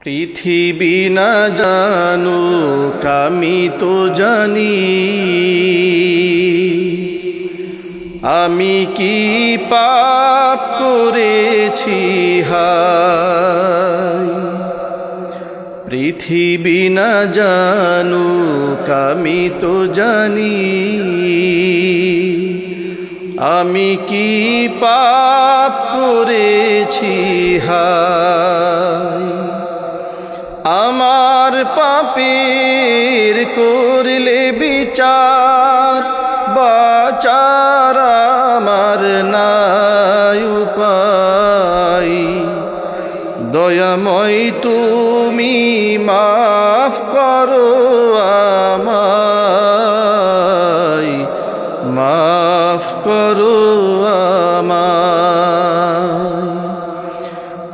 পৃথিবী না জানুক আমি তো জানি, আমি কি পাপ করেছি হায়। পৃথিবী না জানুক আমি তো জানি, আমি কি পাপ করেছি হায়। আমার পাপের করলে বিচার, বাঁচার আমার নাই উপায়। দয়াময় তুমি মাফ করো আমায়, মাফ করো আমায়।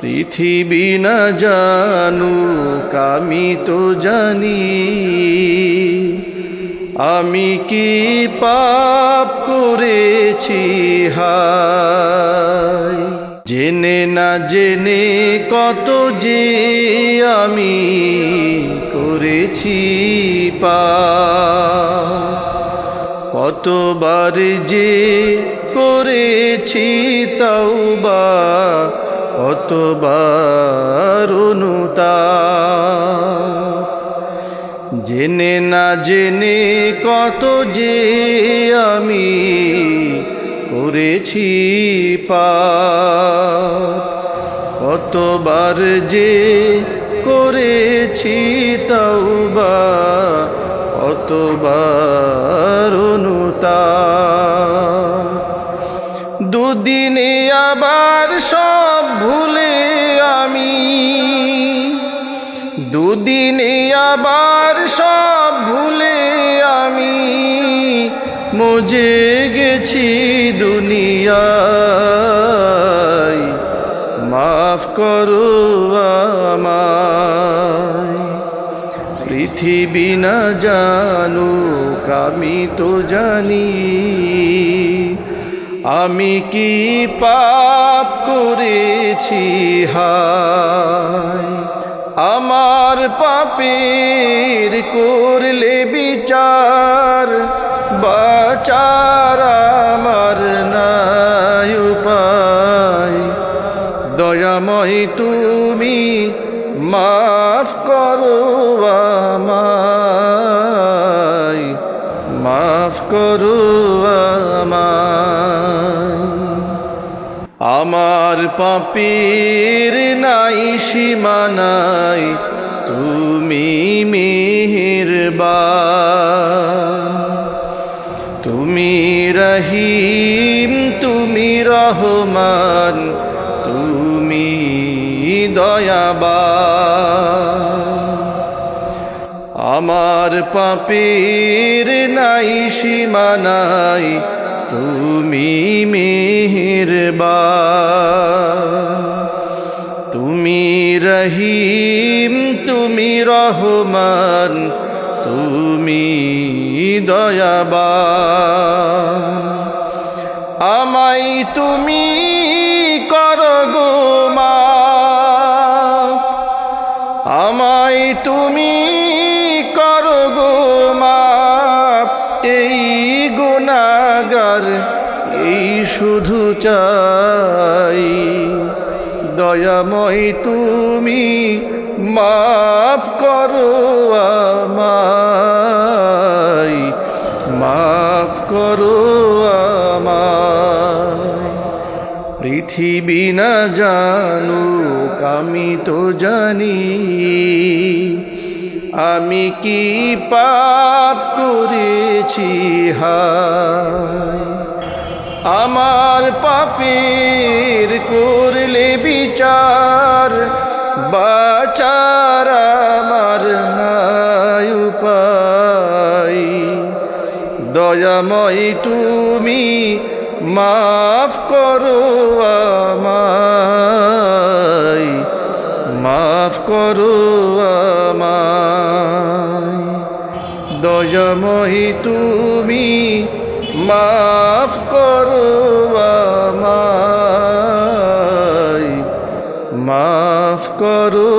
পৃথিবী না জানুক আমি তো জানি, আমি কি পাপ করেছি হায়। জেনে না জেনে কত যে আমি করেছি পাপ, কতবার যে করেছি তওবা, কতবার অনুতাপ। জেনে না জেনে কত যে আমি করেছি পাপ, কতবার যে করেছি তওবা, কতবার অনুতাপ। দুদিনে আবার সব ভুলে আমি, দুদিনে আবার সব ভুলে আমি মজে গেছি দুনিয়ায়। মাফ করো আমায়। পৃথিবী না জানুক আমি তো জানি, আমি কি পাপ করেছি হায়। আমার পাপের করলে বিচার, বাঁচার আমার নাই উপায়। দয়াময় তুমি মাফ করো আমায়, মাফ করো আমায়। আমার পাপের নাই সীমানাই, তুমি মেহেরবান। তুমি রহিম, তুমি রহমান, তুমি দয়াবান। আমার পাপের নাই সীমানাই, তুমি মেহেরবান। তুমি রহিম, তুমি রহমান, তুমি দয়াবান। আমায় তুমি করো গো মাফ, আমায় তুমি করো গো মাফ। এই গুনাহগার এই শুধু চাই, দয়াময় তুমি মাফ করো আমায়, মাফ করো আমায়। পৃথিবী না জানুক আমি তো জানি, আমি কি পাপ করেছি হায়। আমার পাপের করলে বিচার, বাঁচার আমার নাই উপায়। দয়াময় তুমি মাফ করো আমায়, মাফ করো আমায়। দয়াময় তুমি মাফ করো আমায়, মাফ করো